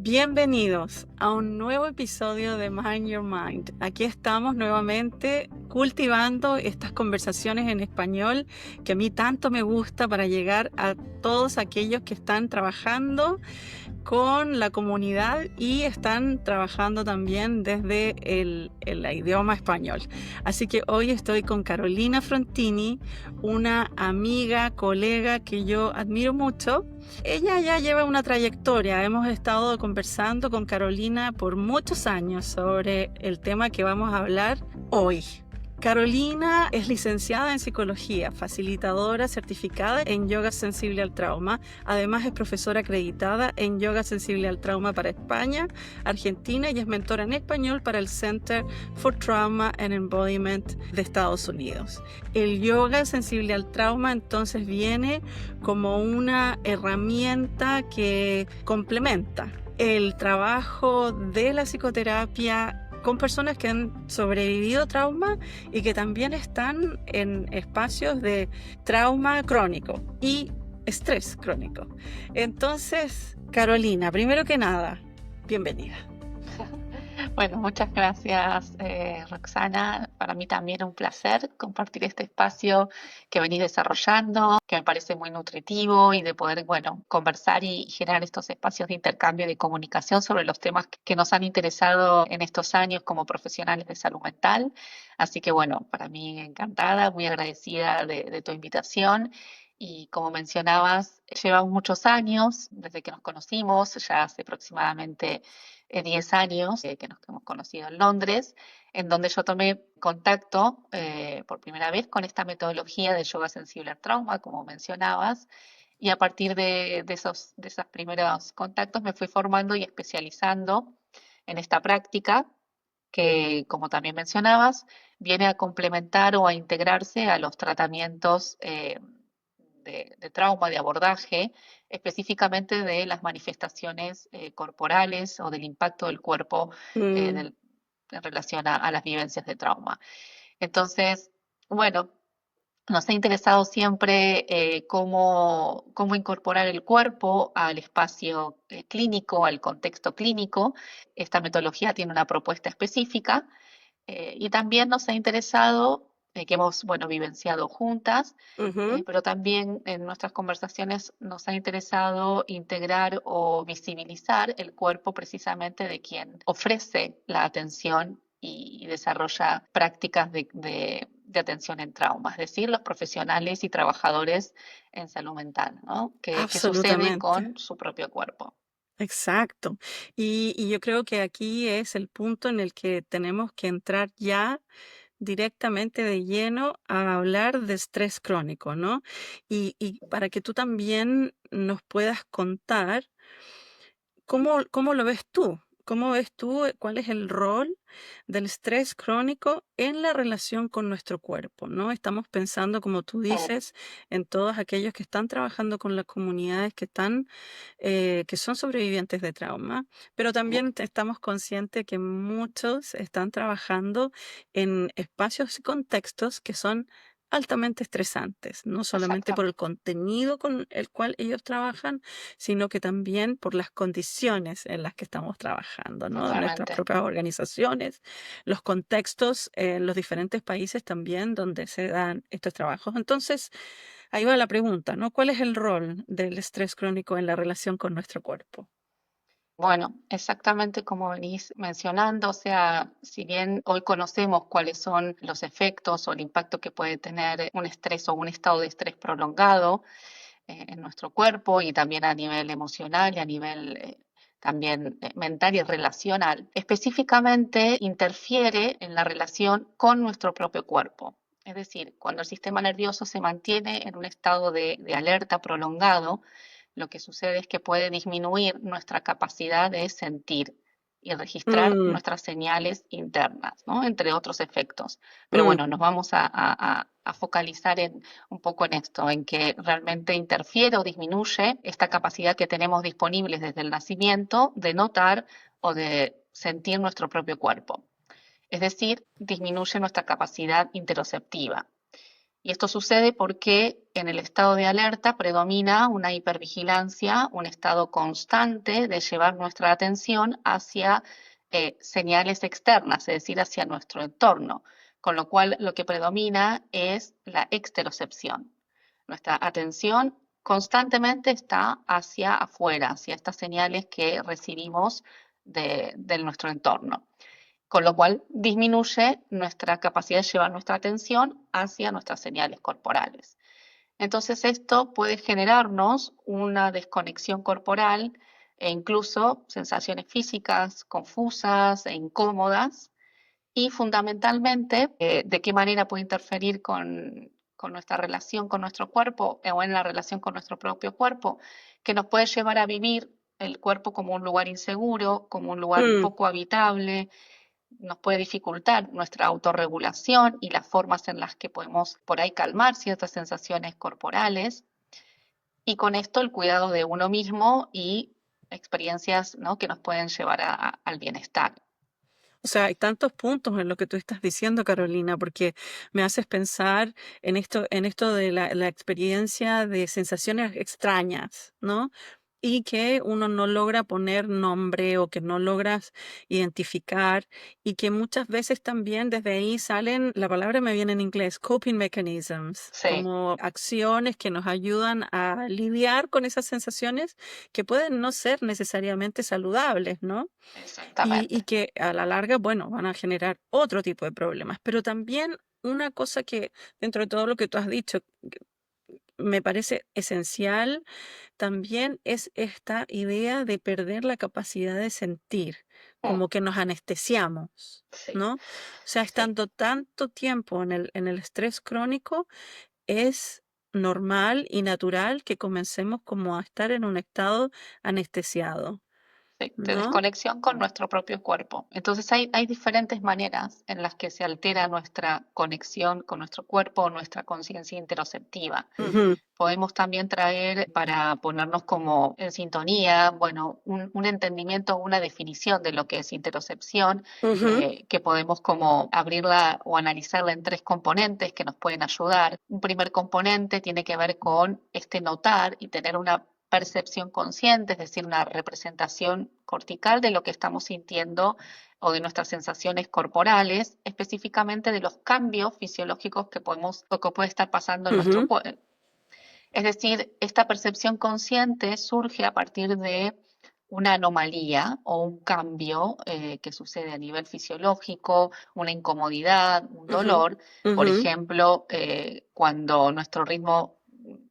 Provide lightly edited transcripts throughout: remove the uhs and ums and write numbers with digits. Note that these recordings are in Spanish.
Bienvenidos a un nuevo episodio de Mind Your Mind. Aquí estamos nuevamente cultivando estas conversaciones en español que a mí tanto me gusta para llegar a todos aquellos que están trabajando con la comunidad y están trabajando también desde el idioma español. Así que hoy estoy con Carolina Frontini, una amiga, colega que yo admiro mucho. Ella ya lleva una trayectoria. Hemos estado conversando con Carolina por muchos años sobre el tema que vamos a hablar hoy. Carolina es licenciada en psicología, facilitadora certificada en yoga sensible al trauma. Además es profesora acreditada en yoga sensible al trauma para España, Argentina y es mentora en español para el Center for Trauma and Embodiment de Estados Unidos. El yoga sensible al trauma entonces viene como una herramienta que complementa el trabajo de la psicoterapia con personas que han sobrevivido trauma y que también están en espacios de trauma crónico y estrés crónico. Entonces, Carolina, primero que nada, bienvenida. Bueno, muchas gracias, Roxana. Para mí también un placer compartir este espacio que venís desarrollando, que me parece muy nutritivo y de poder, bueno, conversar y generar estos espacios de intercambio y de comunicación sobre los temas que nos han interesado en estos años como profesionales de salud mental. Así que, bueno, para mí encantada, muy agradecida de tu invitación. Y como mencionabas, llevamos muchos años desde que nos conocimos, ya hace aproximadamente 10 años que nos hemos conocido en Londres, en donde yo tomé contacto por primera vez con esta metodología de yoga sensible al trauma, como mencionabas, y a partir de esos primeros contactos me fui formando y especializando en esta práctica que, como también mencionabas, viene a complementar o a integrarse a los tratamientos de trauma, de abordaje, específicamente de las manifestaciones corporales o del impacto del cuerpo Mm, en relación a las vivencias de trauma. Entonces, bueno, nos ha interesado siempre cómo incorporar el cuerpo al espacio clínico, al contexto clínico. Esta metodología tiene una propuesta específica y también nos ha interesado, que hemos, bueno, vivenciado juntas, ujú. pero también en nuestras conversaciones nos ha interesado integrar o visibilizar el cuerpo precisamente de quien ofrece la atención y desarrolla prácticas de atención en trauma, es decir, los profesionales y trabajadores en salud mental, ¿no? Que sucede Absolutamente. con su propio cuerpo. Exacto. Y yo creo que aquí es el punto en el que tenemos que entrar ya directamente de lleno a hablar de estrés crónico, ¿no? Y para que tú también nos puedas contar cómo lo ves tú. ¿Cómo ves tú cuál es el rol del estrés crónico en la relación con nuestro cuerpo, ¿no? Estamos pensando, como tú dices, en todos aquellos que están trabajando con las comunidades que son sobrevivientes de trauma, pero también estamos conscientes que muchos están trabajando en espacios y contextos que son altamente estresantes, no solamente por el Exactamente, contenido con el cual ellos trabajan, sino que también por las condiciones en las que estamos trabajando, ¿no? Nuestras totalmente. propias organizaciones, los contextos en los diferentes países también donde se dan estos trabajos. Entonces, ahí va la pregunta, ¿no? ¿Cuál es el rol del estrés crónico en la relación con nuestro cuerpo? Bueno, exactamente como venís mencionando, o sea, si bien hoy conocemos cuáles son los efectos o el impacto que puede tener un estrés o un estado de estrés prolongado en nuestro cuerpo y también a nivel emocional y a nivel también mental y relacional, específicamente interfiere en la relación con nuestro propio cuerpo. Es decir, cuando el sistema nervioso se mantiene en un estado de alerta prolongado, lo que sucede es que puede disminuir nuestra capacidad de sentir y registrar Mm, nuestras señales internas, ¿no? Entre otros efectos. Pero mm, bueno, nos vamos a focalizar un poco en esto, en que realmente interfiere o disminuye esta capacidad que tenemos disponibles desde el nacimiento de notar o de sentir nuestro propio cuerpo. Es decir, disminuye nuestra capacidad interoceptiva. Y esto sucede porque en el estado de alerta predomina una hipervigilancia, un estado constante de llevar nuestra atención hacia señales externas, es decir, hacia nuestro entorno, con lo cual lo que predomina es la exterocepción. Nuestra atención constantemente está hacia afuera, hacia estas señales que recibimos de nuestro entorno, con lo cual disminuye nuestra capacidad de llevar nuestra atención hacia nuestras señales corporales. Entonces esto puede generarnos una desconexión corporal e incluso sensaciones físicas confusas e incómodas, y fundamentalmente, ¿de qué manera puede interferir con nuestra relación con nuestro cuerpo o en la relación con nuestro propio cuerpo? Que nos puede llevar a vivir el cuerpo como un lugar inseguro, como un lugar Mm. poco habitable, nos puede dificultar nuestra autorregulación y las formas en las que podemos por ahí calmar ciertas sensaciones corporales, y con esto el cuidado de uno mismo y experiencias, ¿no?, que nos pueden llevar al bienestar. O sea, hay tantos puntos en lo que tú estás diciendo, Carolina, porque me haces pensar en esto de la experiencia de sensaciones extrañas, ¿no? Y que uno no logra poner nombre o que no logras identificar y que muchas veces también desde ahí salen, la palabra me viene en inglés, coping mechanisms, Sí, como acciones que nos ayudan a lidiar con esas sensaciones que pueden no ser necesariamente saludables, ¿no? Y exactamente. que a la larga, bueno, van a generar otro tipo de problemas. Pero también una cosa que dentro de todo lo que tú has dicho, que me parece esencial, también es esta idea de perder la capacidad de sentir, Mm, como que nos anestesiamos, sí, ¿no? O sea, sí. estando tanto tiempo en el estrés crónico, es normal y natural que comencemos como a estar en un estado anestesiado, Sí, de ¿no? desconexión con nuestro propio cuerpo. Entonces hay diferentes maneras en las que se altera nuestra conexión con nuestro cuerpo, nuestra conciencia interoceptiva. Ujú, Podemos también traer, para ponernos como en sintonía, bueno, un entendimiento, una definición de lo que es interocepción, ujú. que podemos como abrirla o analizarla en tres componentes que nos pueden ayudar. Un primer componente tiene que ver con este notar y tener una percepción consciente, es decir, una representación cortical de lo que estamos sintiendo o de nuestras sensaciones corporales, específicamente de los cambios fisiológicos que podemos o que puede estar pasando en nuestro Ujú, cuerpo. Es decir, esta percepción consciente surge a partir de una anomalía o un cambio que sucede a nivel fisiológico, una incomodidad, un ujú, dolor, por ujú. ejemplo, cuando nuestro ritmo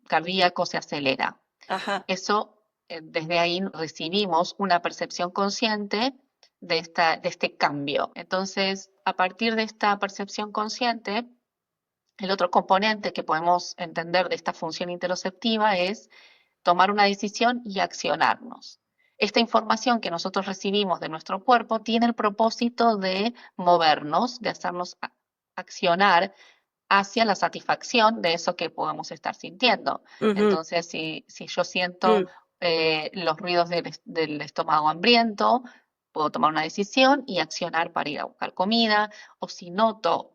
cardíaco se acelera. Ajá. Eso, desde ahí recibimos una percepción consciente de este cambio. Entonces, a partir de esta percepción consciente, el otro componente que podemos entender de esta función interoceptiva es tomar una decisión y accionarnos. Esta información que nosotros recibimos de nuestro cuerpo tiene el propósito de movernos, de hacernos accionar hacia la satisfacción de eso que podemos estar sintiendo. Ujú, Entonces, si yo siento mm, los ruidos del estómago hambriento, puedo tomar una decisión y accionar para ir a buscar comida, o si noto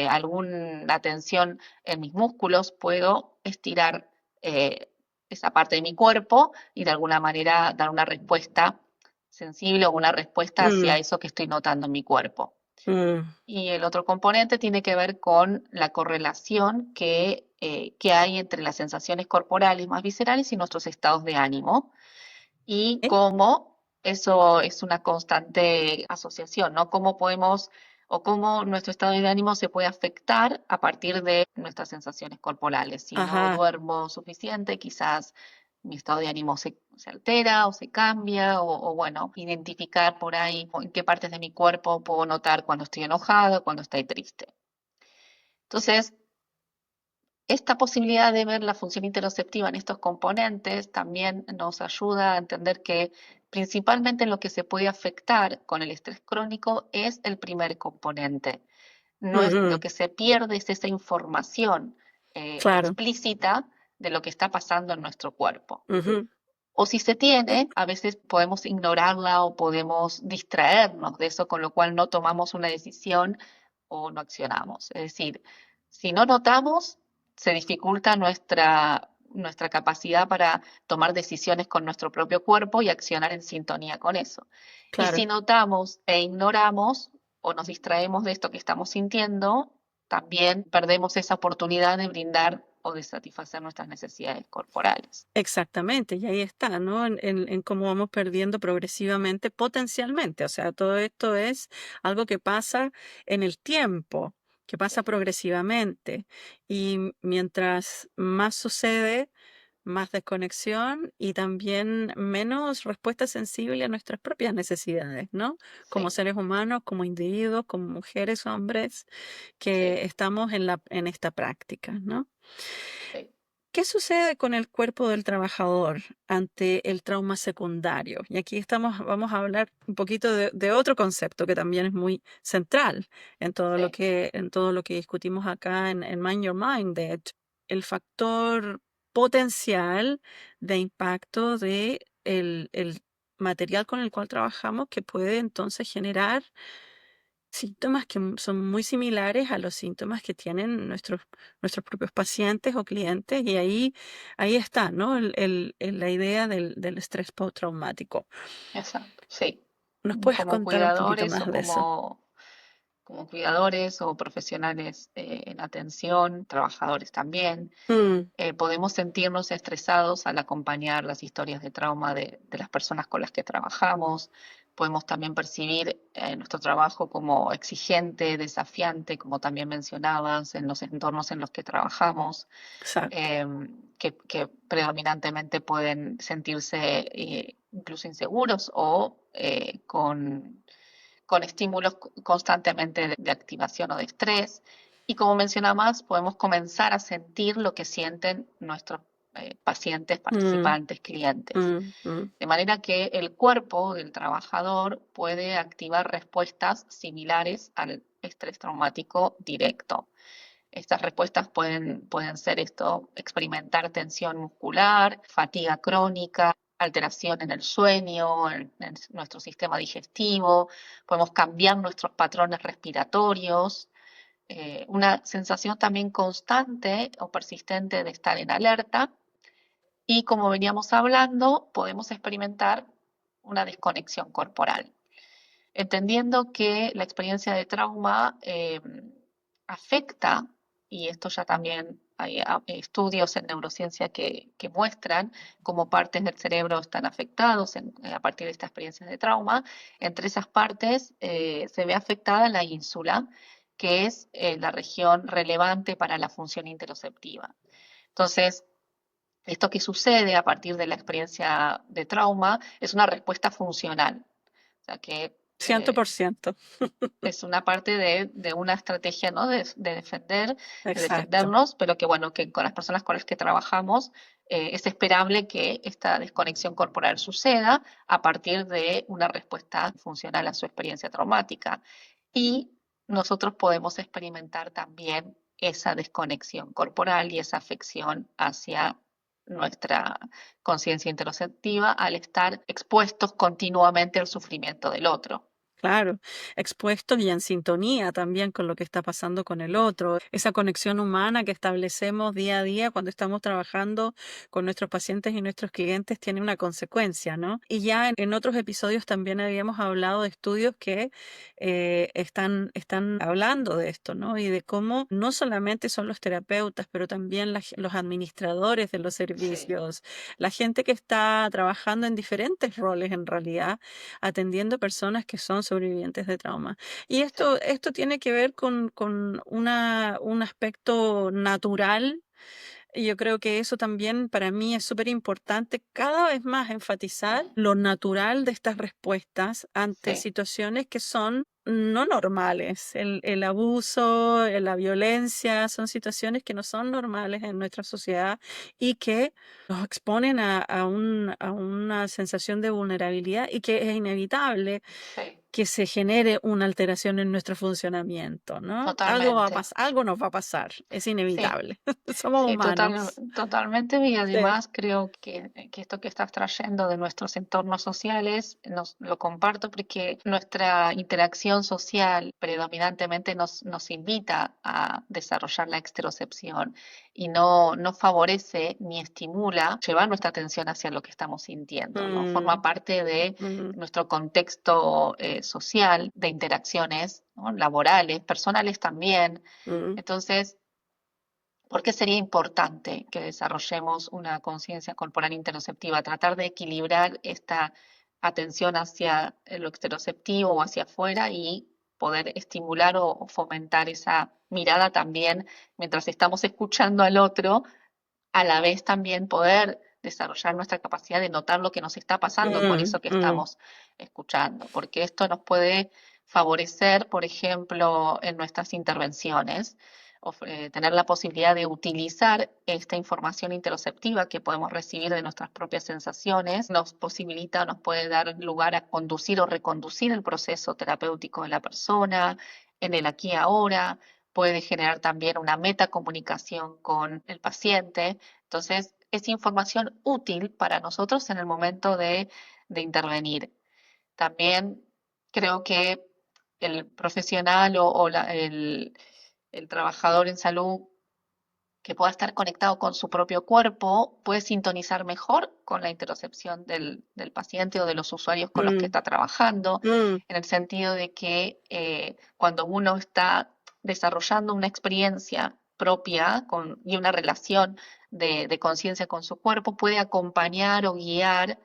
alguna tensión en mis músculos, puedo estirar esa parte de mi cuerpo y de alguna manera dar una respuesta sensible o una respuesta hacia mm, eso que estoy notando en mi cuerpo. mm. Y el otro componente tiene que ver con la correlación que hay entre las sensaciones corporales más viscerales y nuestros estados de ánimo, y ¿Eh? cómo eso es una constante asociación, ¿no? Cómo podemos o cómo nuestro estado de ánimo se puede afectar a partir de nuestras sensaciones corporales. Si no Ajá. duermo suficiente, quizás mi estado de ánimo se altera o se cambia, o bueno, identificar por ahí en qué partes de mi cuerpo puedo notar cuando estoy enojado, cuando estoy triste. Entonces, esta posibilidad de ver la función interoceptiva en estos componentes también nos ayuda a entender que principalmente lo que se puede afectar con el estrés crónico es el primer componente. No es, lo Ujú, que se pierde es esa información claro. explícita de lo que está pasando en nuestro cuerpo. Ujú. O si se Eh, tiene, a veces podemos ignorarla o podemos distraernos de eso, con lo cual no tomamos una decisión o no accionamos. Es decir, si no notamos, se dificulta nuestra capacidad para tomar decisiones con nuestro propio cuerpo y accionar en sintonía con eso. Y Claro. si notamos e ignoramos o nos distraemos de esto que estamos sintiendo, también perdemos esa oportunidad de brindar o de satisfacer nuestras necesidades corporales. Exactamente, y ahí está, ¿no? En cómo vamos perdiendo progresivamente, potencialmente. O sea, todo esto es algo que pasa en el tiempo, que pasa Sí, progresivamente. Y mientras más sucede, más desconexión y también menos respuesta sensible a nuestras propias necesidades, ¿no? Como sí, seres humanos, como individuos, como mujeres, hombres, sí, que estamos en esta práctica, ¿no? sí, ¿Qué sucede con el cuerpo del trabajador ante el trauma secundario? Y aquí vamos a hablar un poquito de otro concepto que también es muy central sí, en todo lo que discutimos acá en Mind Your Mind, de hecho, el factor potencial de impacto de el material con el cual trabajamos que puede entonces generar síntomas que son muy similares a los síntomas que tienen nuestros propios pacientes o clientes, y ahí está, ¿no? La idea del estrés postraumático. exacto, sí. ¿Nos puedes Como contar un poquito cuidadores más o de eso? como cuidadores o profesionales en atención, trabajadores también, Mm, podemos sentirnos estresados al acompañar las historias de trauma de las personas con las que trabajamos. Podemos también percibir nuestro trabajo como exigente, desafiante, como también mencionabas, en los entornos en los que trabajamos, exacto. que predominantemente pueden sentirse incluso inseguros o con estímulos constantemente de activación o de estrés. Y como mencionabas, podemos comenzar a sentir lo que sienten nuestros pacientes, Mm, participantes, clientes. mm, mm, De manera que el cuerpo del trabajador puede activar respuestas similares al estrés traumático directo. Estas respuestas pueden ser esto, experimentar tensión muscular, fatiga crónica, alteración en el sueño, en nuestro sistema digestivo, podemos cambiar nuestros patrones respiratorios, una sensación también constante o persistente de estar en alerta y como veníamos hablando, podemos experimentar una desconexión corporal, entendiendo que la experiencia de trauma afecta, y esto ya también hay estudios en neurociencia que muestran cómo partes del cerebro están afectados a partir de esta experiencia de trauma. Entre esas partes se ve afectada la ínsula, que es la región relevante para la función interoceptiva. Entonces, esto que sucede a partir de la experiencia de trauma es una respuesta funcional, o sea que 100%. es una parte de una estrategia, ¿no? De Exacto. defendernos, pero que bueno, que con las personas con las que trabajamos es esperable que esta desconexión corporal suceda a partir de una respuesta funcional a su experiencia traumática. Y nosotros podemos experimentar también esa desconexión corporal y esa afección hacia nuestra conciencia interoceptiva al estar expuestos continuamente al sufrimiento del otro. Claro, expuestos y en sintonía también con lo que está pasando con el otro. Esa conexión humana que establecemos día a día cuando estamos trabajando con nuestros pacientes y nuestros clientes tiene una consecuencia, ¿no? Y ya en otros episodios también habíamos hablado de estudios que están hablando de esto, ¿no? Y de cómo no solamente son los terapeutas, pero también los administradores de los Sí, servicios, la gente que está trabajando en diferentes roles en realidad atendiendo personas que son sobrevivientes de trauma. Y sí, esto tiene que ver con un aspecto natural, y yo creo que eso también para mí es súper importante cada vez más enfatizar lo natural de estas respuestas ante sí, situaciones que son no normales. El abuso, la violencia, son situaciones que no son normales en nuestra sociedad y que nos exponen a una sensación de vulnerabilidad y que es inevitable sí, que se genere una alteración en nuestro funcionamiento, ¿no? Totalmente. Algo nos va a pasar, es Sí. inevitable. Somos Sí, humanos. totalmente. Y Sí. además creo que esto que estás trayendo de nuestros entornos sociales lo comparto porque nuestra interacción social predominantemente nos invita a desarrollar la exterocepción y no favorece ni estimula llevar nuestra atención hacia lo que estamos sintiendo, ¿no? Forma Mm, parte de mm, nuestro contexto social de interacciones, ¿no? Laborales, personales también. mm, Entonces, ¿por qué sería importante que desarrollemos una conciencia corporal interoceptiva? Tratar de equilibrar esta atención hacia lo exteroceptivo o hacia afuera y poder estimular o fomentar esa mirada también mientras estamos escuchando al otro, a la vez también poder desarrollar nuestra capacidad de notar lo que nos está pasando con mm, eso que mm. estamos escuchando, porque esto nos puede favorecer, por ejemplo, en nuestras intervenciones, tener la posibilidad de utilizar esta información interoceptiva que podemos recibir de nuestras propias sensaciones, nos posibilita, nos puede dar lugar a conducir o reconducir el proceso terapéutico de la persona en el aquí y ahora, puede generar también una metacomunicación con el paciente. Entonces, es información útil para nosotros en el momento de intervenir. También creo que el profesional el trabajador en salud que pueda estar conectado con su propio cuerpo puede sintonizar mejor con la interocepción del paciente o de los usuarios con los que Mm, está trabajando, mm. en el sentido de que cuando uno está desarrollando una experiencia propia y una relación de conciencia con su cuerpo, puede acompañar o guiar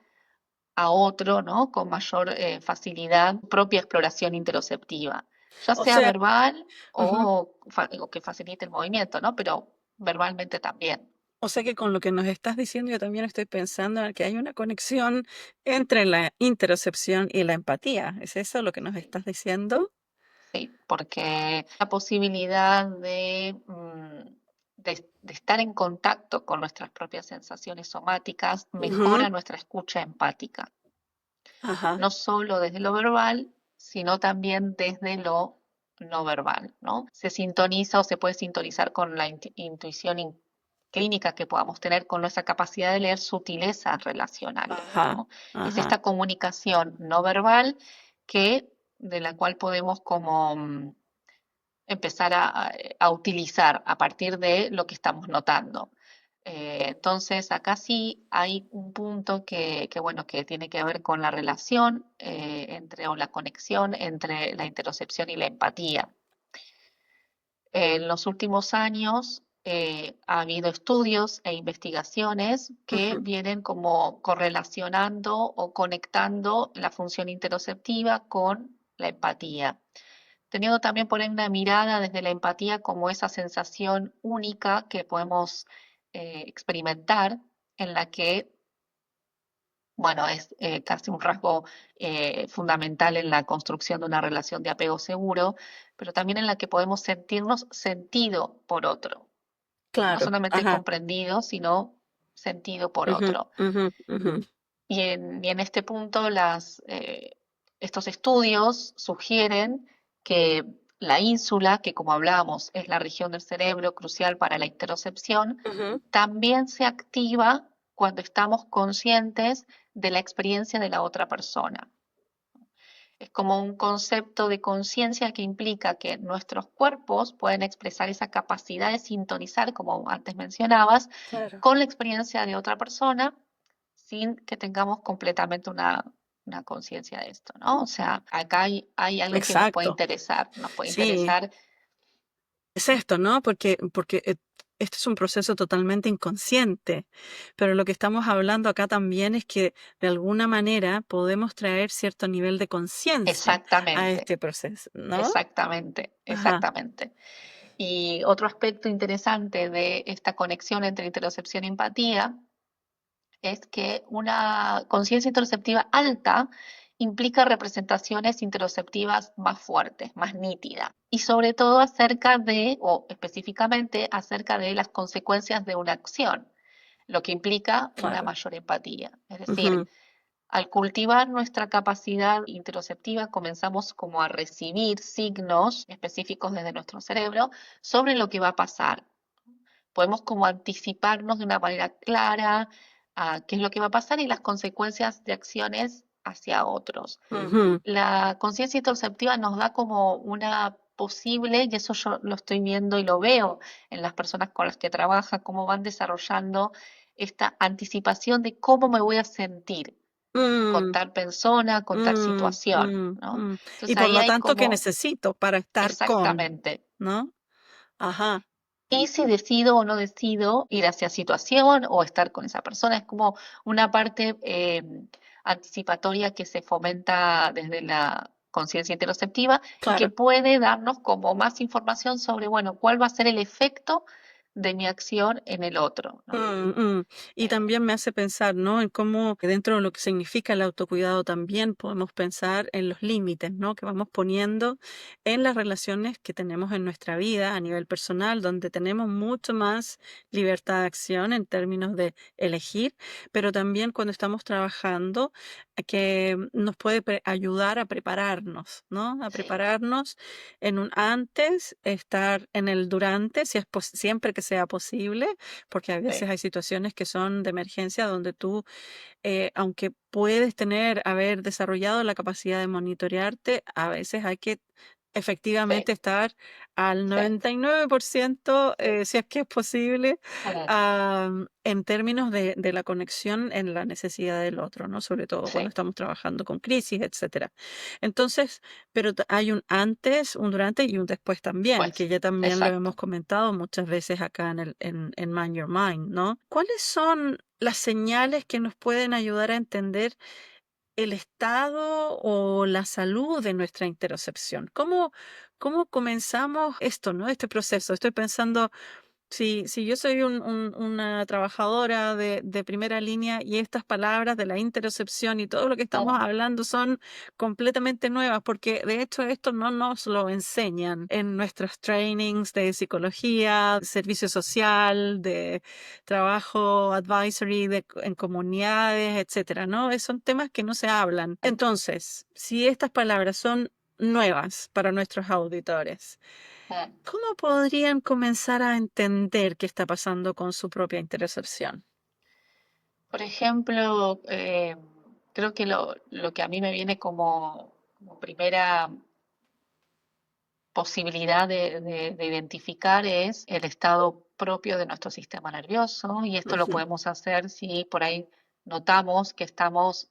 a otro, ¿no? Con mayor facilidad, propia exploración interoceptiva, ya O sea sea, verbal ujú. o que facilite el movimiento, ¿no? Pero verbalmente también. O sea que con lo que nos estás diciendo, yo también estoy pensando en que hay una conexión entre la interocepción y la empatía. ¿Es eso lo que nos Sí, estás diciendo? sí, porque la posibilidad de estar en contacto con nuestras propias sensaciones somáticas Ujú. mejora nuestra escucha empática, Ajá. no solo desde lo verbal, sino también desde lo no verbal, ¿no? Se sintoniza o se puede sintonizar con la intuición clínica que podamos tener con nuestra capacidad de leer sutilezas relacionales, Ajá. ¿no? Es Ajá. esta comunicación no verbal de la cual podemos como empezar a utilizar a partir de lo que estamos notando. Entonces, acá sí hay un punto bueno, que tiene que ver con la relación o la conexión entre la interocepción y la empatía. En los últimos años ha habido estudios e investigaciones que Ujú. vienen como correlacionando o conectando la función interoceptiva con la empatía, teniendo también por ahí una mirada desde la empatía como esa sensación única que podemos experimentar, en la que, bueno, es casi un rasgo fundamental en la construcción de una relación de apego seguro, pero también en la que podemos sentirnos sentido por otro, no Claro. solamente Ajá. comprendido, sino sentido por Ujú, otro. ujú, ujú. Y en este punto, estos estudios sugieren que la ínsula, que como hablábamos es la región del cerebro crucial para la interocepción, Ujú. también se activa cuando estamos conscientes de la experiencia de la otra persona. Es como un concepto de conciencia que implica que nuestros cuerpos pueden expresar esa capacidad de sintonizar, como antes mencionabas, Claro. con la experiencia de otra persona sin que tengamos completamente una conciencia de esto, ¿no? O sea, acá hay algo que Exacto. nos puede Sí. interesar, Es esto, ¿no? Porque este es un proceso totalmente inconsciente, pero lo que estamos hablando acá también es que de alguna manera podemos traer cierto nivel de conciencia a exactamente, este proceso, ¿no? exactamente, Ajá. exactamente. Y otro aspecto interesante de esta conexión entre interocepción y empatía es que una conciencia interoceptiva alta implica representaciones interoceptivas más fuertes, más nítidas, y sobre todo o específicamente acerca de las consecuencias de una acción, lo que implica una Claro. mayor empatía. Es decir, Ujú. al cultivar nuestra capacidad interoceptiva, comenzamos como a recibir signos específicos desde nuestro cerebro sobre lo que va a pasar. Podemos como anticiparnos de una manera clara a qué es lo que va a pasar y las consecuencias de acciones hacia otros. Ujú, La conciencia interoceptiva nos da como una posible, y eso yo lo estoy viendo y lo veo en las personas con las que trabaja, cómo van desarrollando esta anticipación de cómo me voy a sentir con mm, tal persona, con tal situación, ¿no? Y Entonces por ahí lo hay tanto, ¿qué como, necesito para estar con? exactamente. ¿No? Ajá, Y si decido o no decido ir hacia situación o estar con esa persona, es como una parte anticipatoria que se fomenta desde la conciencia interoceptiva y que claro. puede darnos como más información sobre, bueno, cuál va a ser el efecto de mi acción en el otro, ¿no? Y también me hace pensar, ¿no? En cómo que dentro de lo que significa el autocuidado también podemos pensar en los límites, ¿no? Que vamos poniendo en las relaciones que tenemos en nuestra vida a nivel personal, donde tenemos mucho más libertad de acción en términos de elegir, pero también cuando estamos trabajando, que nos puede ayudar a prepararnos, ¿no? A Sí, prepararnos en un antes, estar en el durante, si es siempre que sea posible porque a sí, veces hay situaciones que son de emergencia donde tú, aunque puedes haber desarrollado la capacidad de monitorearte, a veces hay que sí, efectivamente estar al sí, 99%, si es que es posible, mm, en términos de la conexión en la necesidad del otro, ¿no? Sobre todo cuando sí, estamos trabajando con crisis, etcétera. Entonces, pero hay un antes, un durante y un después también, que pues, ya también lo hemos exacto. comentado muchas veces acá en Mind Your Mind, ¿no? ¿Cuáles son las señales que nos pueden ayudar a entender el estado o la salud de nuestra interocepción? ¿Cómo comenzamos esto, ¿no? Este proceso. Estoy pensando, si yo soy una trabajadora de primera línea y estas palabras de la interocepción y todo lo que estamos Mm, hablando son completamente nuevas, porque de hecho esto no nos lo enseñan en nuestros trainings de psicología, servicio social, de trabajo advisory en comunidades, etcétera, ¿no? Son temas que no se hablan. Entonces, si estas palabras son nuevas para nuestros auditores, mm. ¿cómo podrían comenzar a entender qué está pasando con su propia interocepción? Por ejemplo, creo que lo que a mí me viene como primera posibilidad de identificar es el estado propio de nuestro sistema nervioso y esto lo Ujú. podemos hacer si por ahí notamos que estamos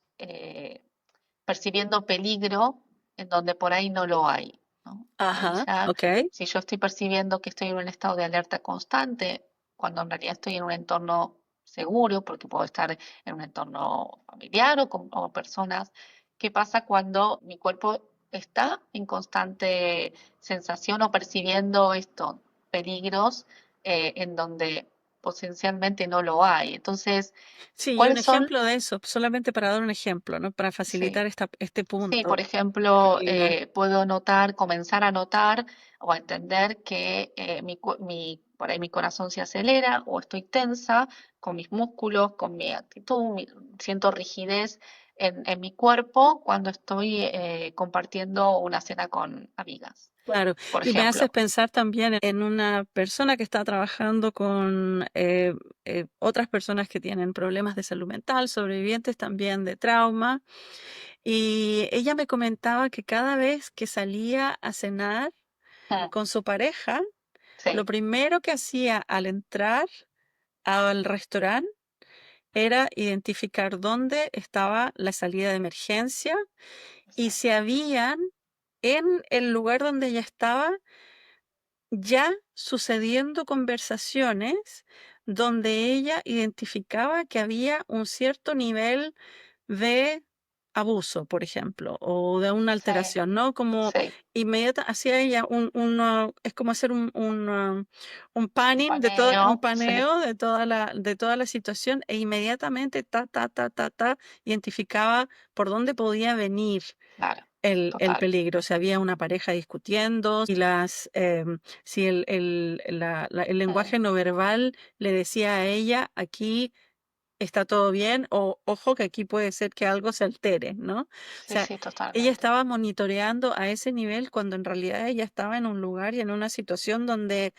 percibiendo peligro en donde por ahí no lo hay, ¿no? Ahí Ajá, ya, ok, si yo estoy percibiendo que estoy en un estado de alerta constante, cuando en realidad estoy en un entorno seguro, porque puedo estar en un entorno familiar o personas, ¿qué pasa cuando mi cuerpo está en constante sensación o percibiendo estos peligros en donde potencialmente no lo hay? Entonces, sí, y un ¿cuáles son? ejemplo de eso, solamente para dar un ejemplo, ¿no? Para Sí. facilitar este Sí, por punto. ejemplo, Eh, puedo notar, comenzar a notar o a entender que por ahí mi corazón se acelera o estoy tensa con mis músculos, con mi actitud, siento rigidez en mi cuerpo cuando estoy compartiendo una cena con amigas, claro, por y me haces ejemplo. pensar también en una persona que está trabajando con otras personas que tienen problemas de salud mental, sobrevivientes también de trauma, y ella me comentaba que cada vez que salía a cenar Mm, con su pareja, lo sí, primero que hacía al entrar al restaurante era identificar dónde estaba la salida de emergencia y si exacto, habían en el lugar donde ella estaba ya sucediendo conversaciones donde ella identificaba que había un cierto nivel de abuso, por ejemplo, o de una sí, alteración, ¿no? Como sí, hacía ella es como hacer un un panning un paneo, sí, paneo de toda la situación e inmediatamente identificaba por dónde podía venir claro, el total, peligro, si había una pareja discutiendo, si el mm, lenguaje no verbal le decía a ella, aquí está todo bien o ojo que aquí puede ser que algo se altere, ¿no? O Sí, sea, sí, ella totalmente. estaba monitoreando a ese nivel cuando en realidad ella estaba en un lugar y en una situación donde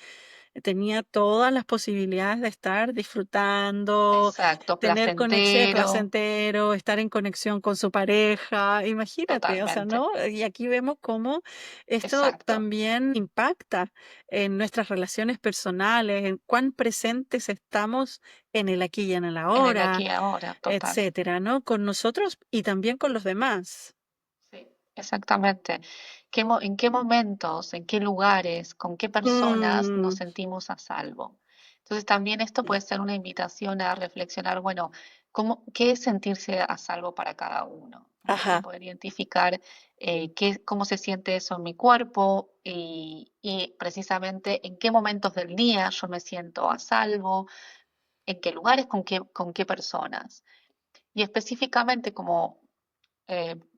tenía todas las posibilidades de estar disfrutando, Exacto, tener conexión placentero, placentero, estar en conexión con su pareja, imagínate, o sea, totalmente. ¿no? Y aquí vemos cómo esto Exacto. también impacta en nuestras relaciones personales, en cuán presentes estamos en el aquí y en el En el ahora, aquí y ahora, total. etcétera, ¿no? Con nosotros y también con los demás. Sí, exactamente. ¿En qué momentos, en qué lugares, con qué personas nos Mm, sentimos a salvo? Entonces también esto puede ser una invitación a reflexionar, bueno, ¿qué es sentirse a salvo para cada uno? ¿No? Y ajá. poder identificar cómo se siente eso en mi cuerpo y precisamente en qué momentos del día yo me siento a salvo, en qué lugares, con qué personas. Y específicamente como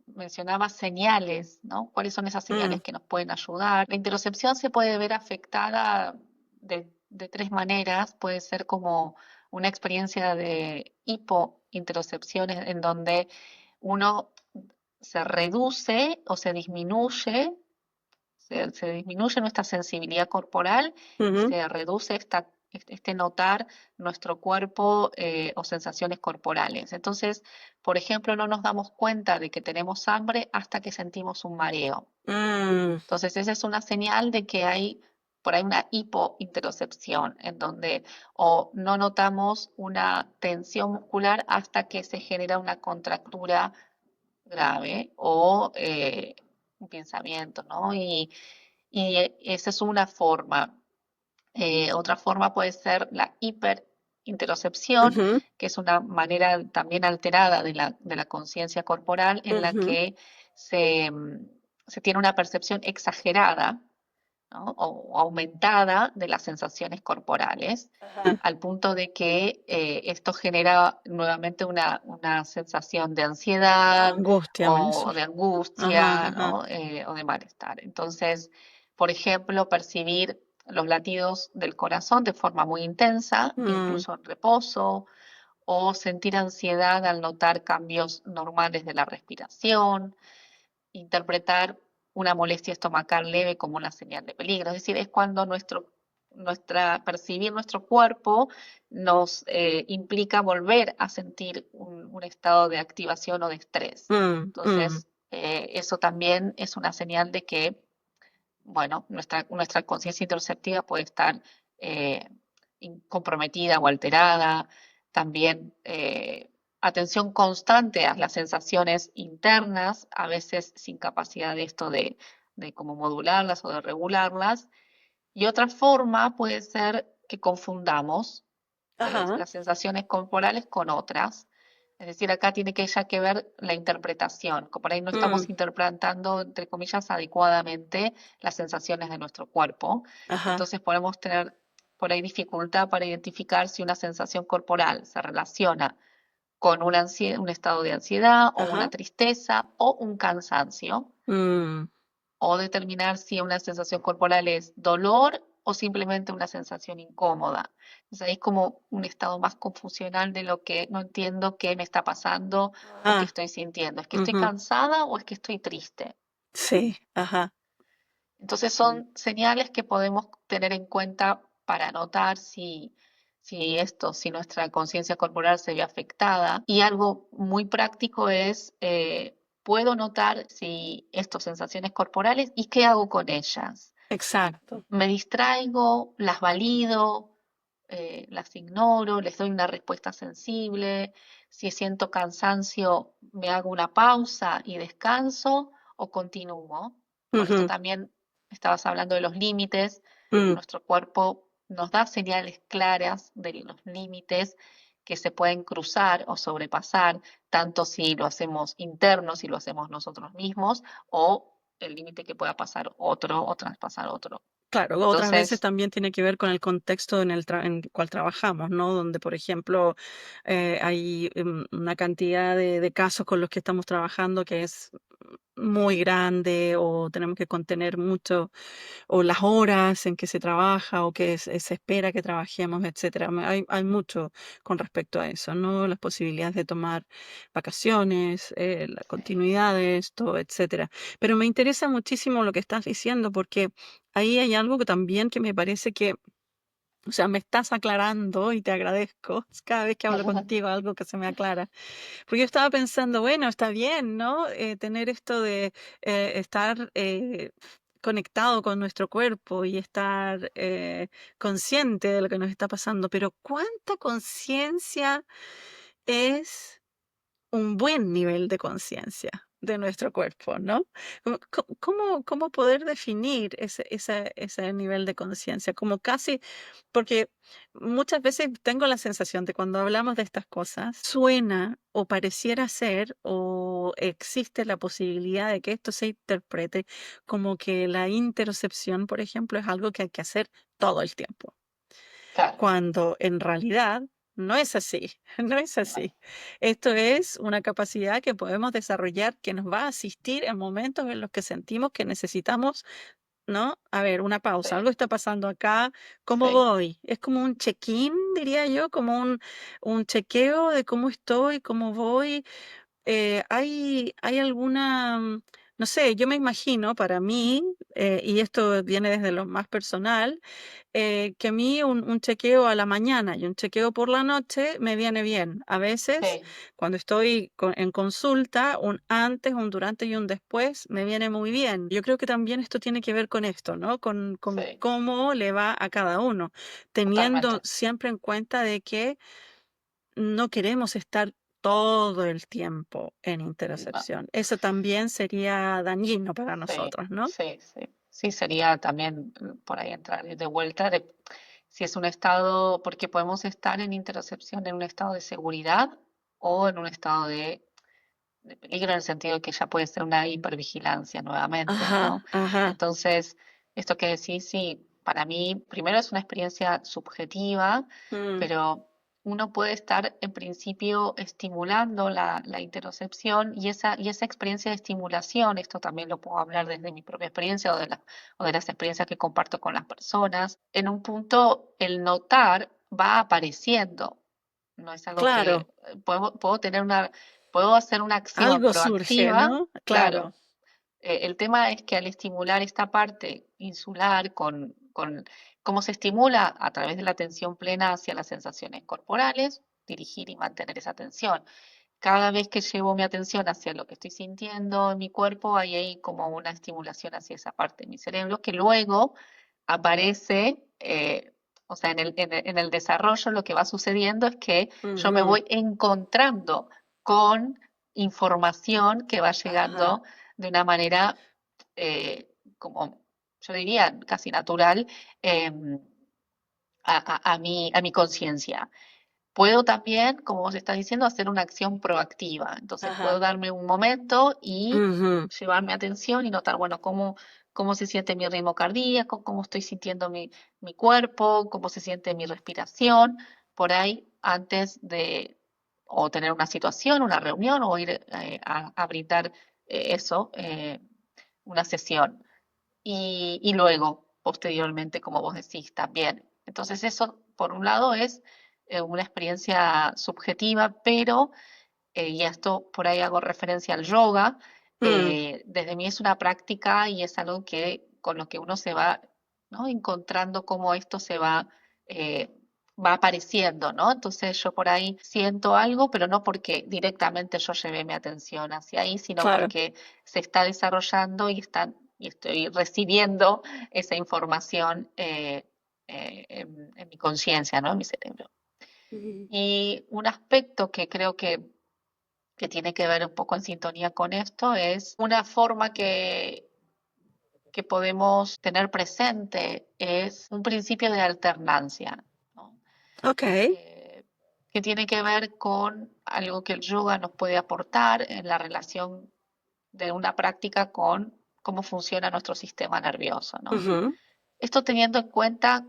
mencionaba señales, ¿no? ¿Cuáles son esas Mm, señales que nos pueden ayudar? La interocepción se puede ver afectada de tres maneras. Puede ser como una experiencia de hipointerocepción en donde uno se reduce o se disminuye nuestra sensibilidad corporal y ujú, se reduce este notar nuestro cuerpo o sensaciones corporales. Entonces, por ejemplo, no nos damos cuenta de que tenemos hambre hasta que sentimos un mareo. mm, Entonces, esa es una señal de que hay por ahí una hipointerocepción, en donde o no notamos una tensión muscular hasta que se genera una contractura grave o un pensamiento, ¿no? Y esa es una forma. Otra forma puede ser la hiperinterocepción, ujú, que es una manera también alterada de la conciencia corporal en la ujú, que se tiene una percepción exagerada, ¿no? O aumentada de las sensaciones corporales, ajá. al punto de que esto genera nuevamente una sensación de ansiedad Angustia, me o eso. de Ajá, angustia, ajá. ¿no? O de malestar. Entonces, por ejemplo, percibir los latidos del corazón de forma muy intensa, Mm, incluso en reposo, o sentir ansiedad al notar cambios normales de la respiración, interpretar una molestia estomacal leve como una señal de peligro. Es decir, es cuando percibir nuestro cuerpo nos implica volver a sentir un estado de activación o de estrés. mm, mm, Entonces, eso también es una señal de que, bueno, nuestra conciencia interoceptiva puede estar eh, comprometida o alterada. También atención constante a las sensaciones internas, a veces sin capacidad de esto de cómo modularlas o de regularlas. Y otra forma puede ser que confundamos ajá. las sensaciones corporales con otras. Es decir, acá tiene que ya que ver la interpretación, que por ahí no Mm, estamos interpretando, entre comillas, adecuadamente las sensaciones de nuestro cuerpo. ajá, Entonces podemos tener por ahí dificultad para identificar si una sensación corporal se relaciona con un estado de ansiedad o una ajá. tristeza o un cansancio Mm, o determinar si una sensación corporal es dolor o simplemente una sensación incómoda. Entonces ahí es como un estado más confusional de lo que no entiendo qué me está pasando o qué ajá. estoy sintiendo. ¿Es que estoy Ujú. cansada o es que estoy triste? Sí, ajá. Entonces son señales que podemos tener en cuenta para notar si nuestra conciencia corporal se ve afectada. Y algo muy práctico es, puedo notar si estas sensaciones corporales y qué hago con ellas. Exacto. Me distraigo, las valido, las ignoro, les doy una respuesta sensible. Si siento cansancio, me hago una pausa y descanso o continúo. Por esto Ujú, también estabas hablando de los límites. mm, Nuestro cuerpo nos da señales claras de los límites que se pueden cruzar o sobrepasar, tanto si lo hacemos interno, si lo hacemos nosotros mismos, o el límite que pueda pasar otro o traspasar otro. claro, otras veces Entonces, también tiene que ver con el contexto en el cual trabajamos, ¿no? Donde, por ejemplo, hay una cantidad de casos con los que estamos trabajando que es muy grande o tenemos que contener mucho o las horas en que se trabaja o que se espera que trabajemos, etcétera. Hay mucho con respecto a eso, ¿no? Las posibilidades de tomar vacaciones, la Sí. continuidad de esto, etcétera. Pero me interesa muchísimo lo que estás diciendo porque ahí hay algo que también que me parece que, o sea, me estás aclarando y te agradezco. Cada vez que hablo contigo, algo que se me aclara. Porque yo estaba pensando, bueno, está bien, ¿no? Tener esto de estar conectado con nuestro cuerpo y estar consciente de lo que nos está pasando, pero ¿cuánta conciencia es un buen nivel de conciencia de nuestro cuerpo, ¿no? ¿Cómo poder definir ese nivel de conciencia? Como casi, porque muchas veces tengo la sensación de cuando hablamos de estas cosas, suena o pareciera ser o existe la posibilidad de que esto se interprete como que la interocepción, por ejemplo, es algo que hay que hacer todo el tiempo Claro, cuando en realidad no es así, no es bueno, así. Esto es una capacidad que podemos desarrollar que nos va a asistir en momentos en los que sentimos que necesitamos, ¿no? A ver, una pausa, algo sí, está pasando acá, ¿cómo sí, voy? Es como un check-in, diría yo, como un chequeo de cómo estoy, cómo voy. ¿Hay alguna, no sé, yo me imagino para mí, y esto viene desde lo más personal, que a mí un chequeo a la mañana y un chequeo por la noche me viene bien. A veces, sí, cuando estoy en consulta, un antes, un durante y un después me viene muy bien. Yo creo que también esto tiene que ver con esto, ¿no? Con sí, cómo le va a cada uno, teniendo totalmente. siempre en cuenta de que no queremos estar todo el tiempo en No, interocepción. Eso también sería dañino para sí, nosotros, ¿no? sí, sí. Sí, sería también por ahí entrar de vuelta de si es un estado, porque podemos estar en interocepción en un estado de seguridad o en un estado de peligro en el sentido de que ya puede ser una hipervigilancia nuevamente, ¿no? Ajá, ajá. Entonces, esto que decís, sí, para mí, primero es una experiencia subjetiva, Mm, pero uno puede estar en principio estimulando la interocepción y esa experiencia de estimulación, esto también lo puedo hablar desde mi propia experiencia o de las experiencias que comparto con las personas, en un punto el notar va apareciendo, no es algo que claro, puedo tener puedo hacer una acción algo surge, proactiva, ¿no? claro. Claro. El tema es que al estimular esta parte insular con cómo se estimula a través de la atención plena hacia las sensaciones corporales, dirigir y mantener esa atención. Cada vez que llevo mi atención hacia lo que estoy sintiendo en mi cuerpo, hay ahí como una estimulación hacia esa parte de mi cerebro que luego aparece, o sea, en el desarrollo lo que va sucediendo es que yo me Ujú, voy encontrando con información que va ajá, llegando de una manera como, yo diría, casi natural em, a mi conciencia. Puedo también, como vos estás diciendo, hacer una acción proactiva. Entonces puedo ajá. darme un momento y Ujú, llevarme atención y notar, bueno, cómo se siente mi ritmo cardíaco, cómo estoy sintiendo mi cuerpo, cómo se siente mi respiración, por ahí antes de o tener una situación, una reunión o ir a brindar eso, una sesión. Y luego, posteriormente, como vos decís, también. Entonces eso, por un lado, es una experiencia subjetiva, pero, y a esto por ahí hago referencia al yoga, mm, desde mí es una práctica y es algo que con lo que uno se va, ¿no? encontrando cómo esto eh, va apareciendo, ¿no? Entonces yo por ahí siento algo, pero no porque directamente yo llevé mi atención hacia ahí, sino claro. porque se está desarrollando y estoy recibiendo esa información en mi conciencia, ¿no? En mi cerebro. Ujú. Y un aspecto que creo que tiene que ver un poco en sintonía con esto es una forma que podemos tener presente es un principio de alternancia, ¿no? Ok. Eh, que tiene que ver con algo que el yoga nos puede aportar en la relación de una práctica con cómo funciona nuestro sistema nervioso, ¿no? Ujú, Esto teniendo en cuenta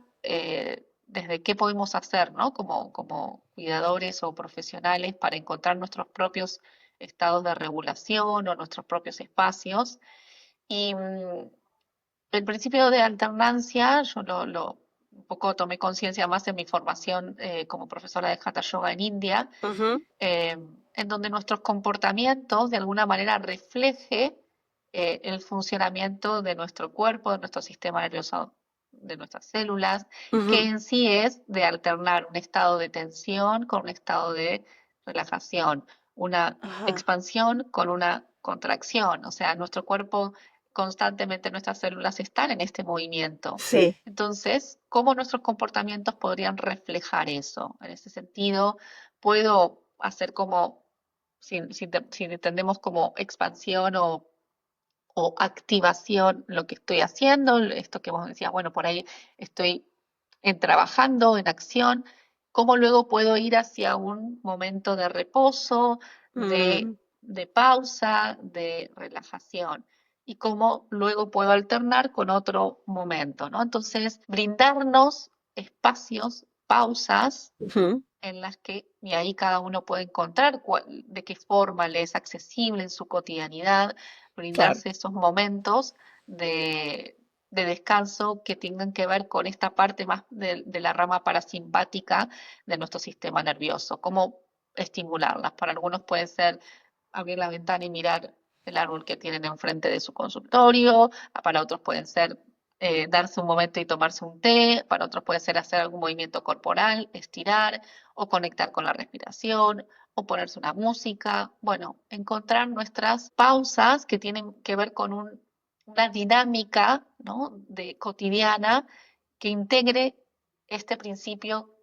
desde qué podemos hacer, ¿no? Como cuidadores o profesionales para encontrar nuestros propios estados de regulación o nuestros propios espacios. Y el principio de alternancia, yo un poco tomé conciencia más en mi formación como profesora de Hatha Yoga en India, Ujú. eh, en donde nuestros comportamientos de alguna manera refleje el funcionamiento de nuestro cuerpo, de nuestro sistema nervioso, de nuestras células, que Ujú. en sí es de alternar un estado de tensión con un estado de relajación, una Ajá. expansión con una contracción. O sea, nuestro cuerpo constantemente, nuestras células están en este movimiento. Sí. Entonces, ¿cómo nuestros comportamientos podrían reflejar eso? En ese sentido, puedo hacer como, si entendemos como expansión o activación lo que estoy haciendo, esto que vos decías, bueno, por ahí estoy trabajando, en acción, cómo luego puedo ir hacia un momento de reposo, Mm. de pausa, de relajación, y cómo luego puedo alternar con otro momento, ¿no? Entonces, brindarnos espacios, pausas Ujú. en las que, y ahí cada uno puede encontrar de qué forma le es accesible en su cotidianidad, Claro. brindarse esos momentos de, de descanso que tengan que ver con esta parte más de la rama parasimpática de nuestro sistema nervioso, cómo estimularlas. Para algunos puede ser abrir la ventana y mirar el árbol que tienen enfrente de su consultorio, para otros pueden ser darse un momento y tomarse un té, para otros puede ser hacer algún movimiento corporal, estirar o conectar con la respiración o ponerse una música. Bueno, encontrar nuestras pausas que tienen que ver con una dinámica, ¿no?, de cotidiana que integre este principio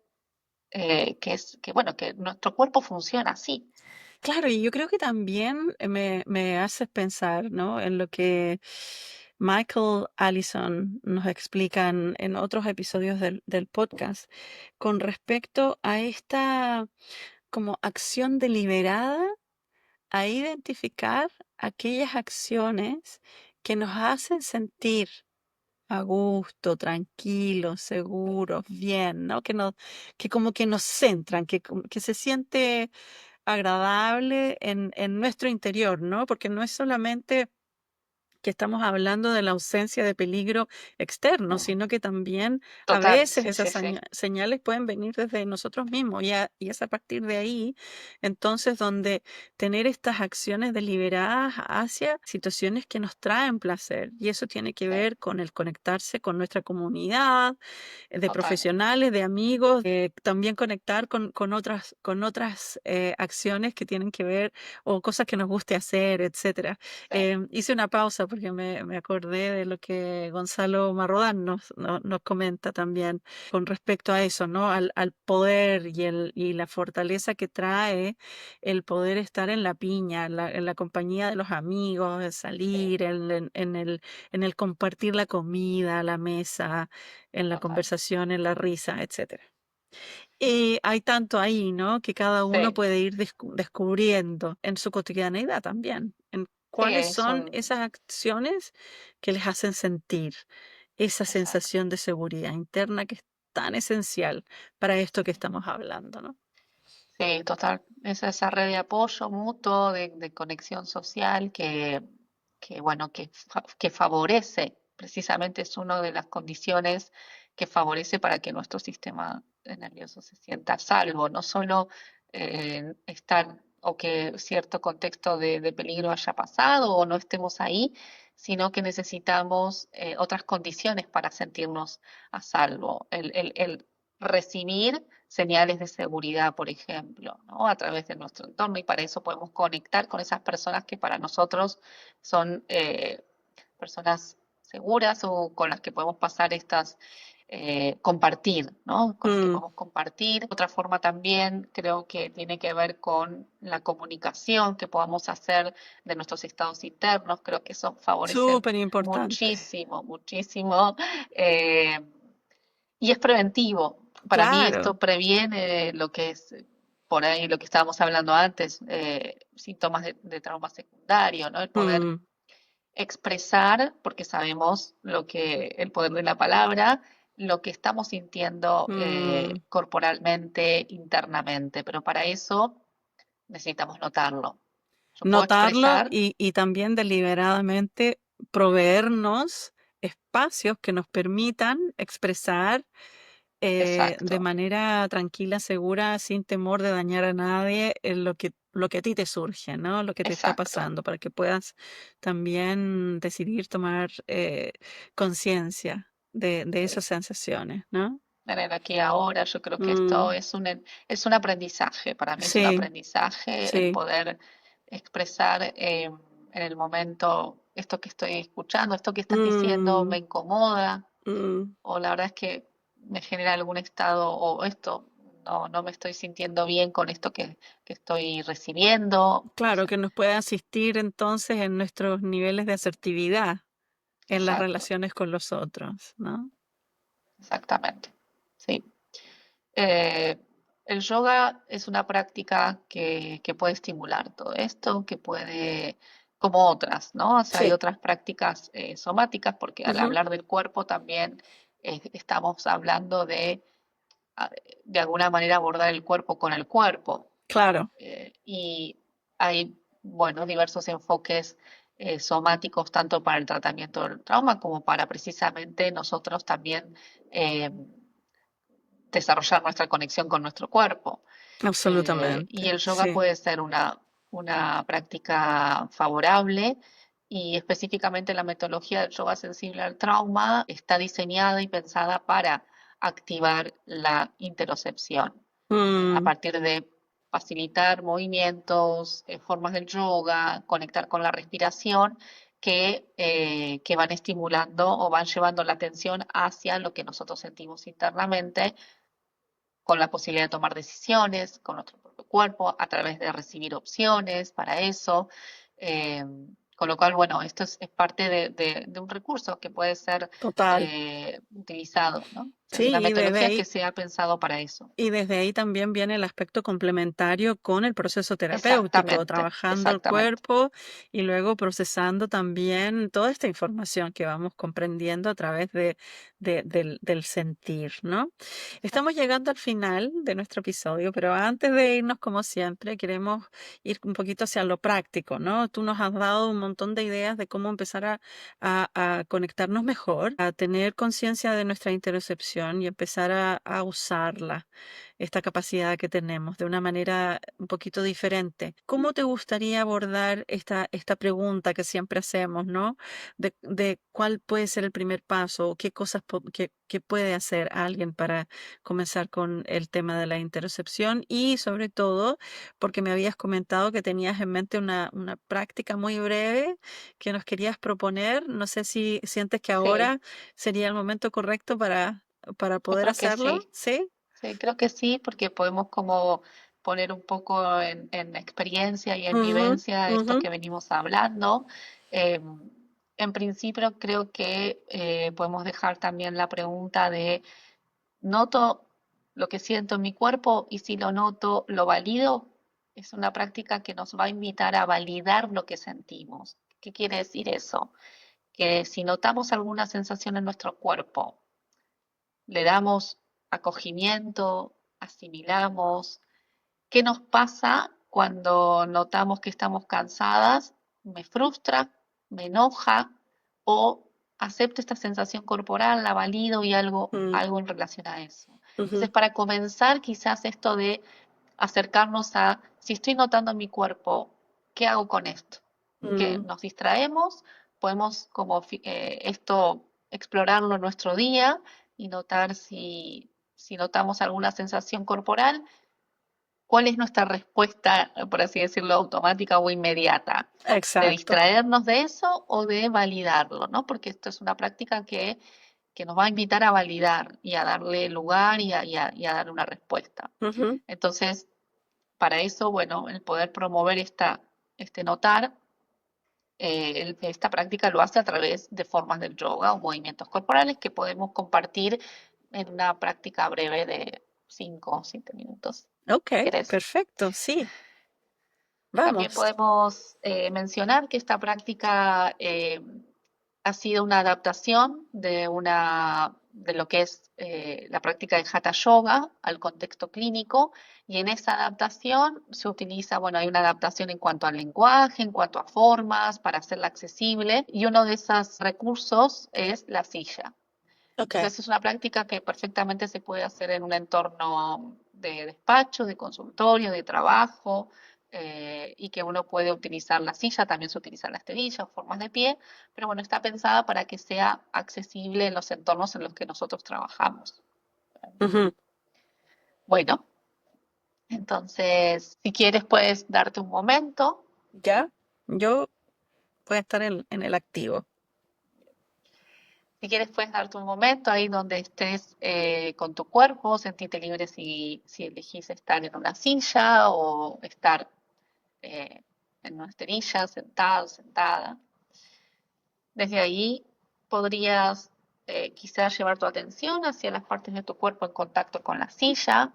bueno, que nuestro cuerpo funciona así. Claro, y yo creo que también me haces pensar, ¿no? En lo que Michael Allison nos explica en otros episodios del podcast con respecto a esta como acción deliberada a identificar aquellas acciones que nos hacen sentir a gusto, tranquilos, seguros, bien, ¿no? Que como que nos centran, que se siente agradable en nuestro interior, ¿no? Porque no es solamente que estamos hablando de la ausencia de peligro externo, Mm, sino que también a total, veces sí, esas sí, sí, señales pueden venir desde nosotros mismos y es a partir de ahí, entonces, donde tener estas acciones deliberadas hacia situaciones que nos traen placer. Y eso tiene que sí, ver con el conectarse con nuestra comunidad, de total, profesionales, de amigos, también conectar con otras acciones que tienen que ver o cosas que nos guste hacer, etcétera. sí, Hice una pausa porque me acordé de lo que Gonzalo Marrodán nos comenta también con respecto a eso, ¿no? Al poder y la fortaleza que trae el poder estar en la piña, en la compañía de los amigos, el sí, salir, en el compartir la comida, la mesa, en la total, conversación, en la risa, etcétera. Y hay tanto ahí, ¿no? Que cada uno sí, puede ir descubriendo en su cotidianeidad también, en sí, cuáles es son un, esas acciones que les hacen sentir esa exacto. sensación de seguridad interna que es tan esencial para esto que estamos hablando, ¿no? Sí, total. Es esa red de apoyo mutuo, de conexión social bueno, que favorece, precisamente es una de las condiciones que favorece para que nuestro sistema nervioso se sienta a salvo, no solo estar o que cierto contexto de peligro haya pasado o no estemos ahí, sino que necesitamos otras condiciones para sentirnos a salvo. El recibir señales de seguridad, por ejemplo, ¿no?, a través de nuestro entorno, y para eso podemos conectar con esas personas que para nosotros son personas seguras o con las que podemos pasar compartir, ¿no? Con las que Mm. podemos compartir. Otra forma también creo que tiene que ver con la comunicación que podamos hacer de nuestros estados internos. Creo que eso favorece Súper importante. muchísimo, muchísimo. eh, y es preventivo. Para mí Claro. esto previene lo que es, por ahí lo que estábamos hablando antes, síntomas de trauma secundario, ¿no? El poder Mm. expresar, porque sabemos el poder de la palabra, lo que estamos sintiendo Mm. corporalmente, internamente, pero para eso necesitamos notarlo. Yo puedo Notarlo expresar, y también deliberadamente proveernos espacios que nos permitan expresar de exacto, manera tranquila, segura, sin temor de dañar a nadie, lo que a ti te surge, ¿no? Lo que te está exacto. pasando, para que puedas también decidir tomar conciencia de esas Sí. sensaciones, ¿no? En el aquí y ahora, yo creo que esto Mm, es un aprendizaje, para mí es un sí, aprendizaje el sí. poder expresar en el momento esto que estoy escuchando, esto que estás diciendo me Mm, incomoda, mm. o la verdad es que me genera algún estado, o esto no me estoy sintiendo bien con esto que estoy recibiendo. O Claro, sea, que nos puede asistir entonces en nuestros niveles de asertividad en las exacto, relaciones con los otros, ¿no? exactamente. Sí. Eh, el yoga es una práctica que puede estimular todo esto, que puede, como otras, ¿no? O sea, hay Sí. otras prácticas somáticas, porque al Ujú. hablar del cuerpo también estamos hablando a- de alguna manera, abordar el cuerpo con el cuerpo. Claro, Y hay, bueno, diversos enfoques somáticos, tanto para el tratamiento del trauma como para precisamente nosotros también eh, desarrollar nuestra conexión con nuestro cuerpo. Y absolutamente. el yoga Sí. puede ser una práctica favorable y específicamente la metodología del yoga sensible al trauma está diseñada y pensada para activar la interocepción a Mm, partir de facilitar movimientos, formas del yoga, conectar con la respiración que van estimulando o van llevando la atención hacia lo que nosotros sentimos internamente con la posibilidad de tomar decisiones con nuestro propio cuerpo, a través de recibir opciones para eso. eh, con lo cual, bueno, esto es parte de un recurso que puede ser total. utilizado, ¿no? O sea, es Sí, una metodología que se ha pensado para eso. y desde ahí también viene el aspecto complementario con el proceso terapéutico, Exactamente, trabajando el exactamente. cuerpo y luego procesando también toda esta información que vamos comprendiendo a través del sentir, ¿no? Estamos Exacto. llegando al final de nuestro episodio, pero antes de irnos, como siempre, queremos ir un poquito hacia lo práctico, ¿no? Tú nos has dado un montón de ideas de cómo empezar a conectarnos mejor, a tener conciencia de nuestra interocepción y empezar a usarla, esta capacidad que tenemos de una manera un poquito diferente. ¿Cómo te gustaría abordar esta pregunta que siempre hacemos, ¿no? De cuál puede ser el primer paso o qué cosas que puede hacer alguien para comenzar con el tema de la interocepción y sobre todo porque me habías comentado que tenías en mente una práctica muy breve que nos querías proponer. No sé si sientes que Sí, ahora sería el momento correcto para yo poder creo que hacerlo, sí. ¿sí? Sí, creo que sí, porque podemos como poner un poco en experiencia y en Ujú, vivencia ujú, esto que venimos hablando. En principio creo que podemos dejar también la pregunta de, ¿noto lo que siento en mi cuerpo? Y si lo noto, ¿lo valido? Es una práctica que nos va a invitar a validar lo que sentimos. ¿Qué quiere decir eso? Que si notamos alguna sensación en nuestro cuerpo, le damos acogimiento, asimilamos. ¿Qué nos pasa cuando notamos que estamos cansadas? Me frustra, me enoja o acepto esta sensación corporal, la valido y mm, algo en relación a eso. Entonces, ujú, para comenzar, quizás esto de acercarnos a, si estoy notando en mi cuerpo, ¿qué hago con esto? Que mm, nos distraemos, podemos como esto explorarlo en nuestro día y notar si notamos alguna sensación corporal, cuál es nuestra respuesta, por así decirlo, automática o inmediata, de exacto. distraernos de eso o de validarlo, ¿no? Porque esto es una práctica que nos va a invitar a validar y a darle lugar y a dar una respuesta. Ujú, Entonces, para eso, bueno, el poder promover este notar, esta práctica lo hace a través de formas del yoga o movimientos corporales que podemos compartir en una práctica breve de 5 o 7 minutos, ok, si querés. perfecto, sí, También vamos. podemos mencionar que esta práctica ha sido una adaptación de lo que es la práctica de Hatha Yoga al contexto clínico, y en esa adaptación se utiliza, bueno, hay una adaptación en cuanto al lenguaje, en cuanto a formas, para hacerla accesible, y uno de esos recursos es la silla. Okay. Entonces es una práctica que perfectamente se puede hacer en un entorno de despacho, de consultorio, de trabajo, y que uno puede utilizar la silla, también se utilizan las terillas, formas de pie, pero bueno, está pensada para que sea accesible en los entornos en los que nosotros trabajamos. Ujú. Bueno, entonces, si quieres, puedes darte un momento. ¿Ya? Yo voy a estar en el activo. Si quieres, puedes darte un momento ahí donde estés con tu cuerpo, sentirte libre si elegís estar en una silla o estar eh, en una esterilla, sentado, sentada. Desde ahí podrías quizás llevar tu atención hacia las partes de tu cuerpo en contacto con la silla,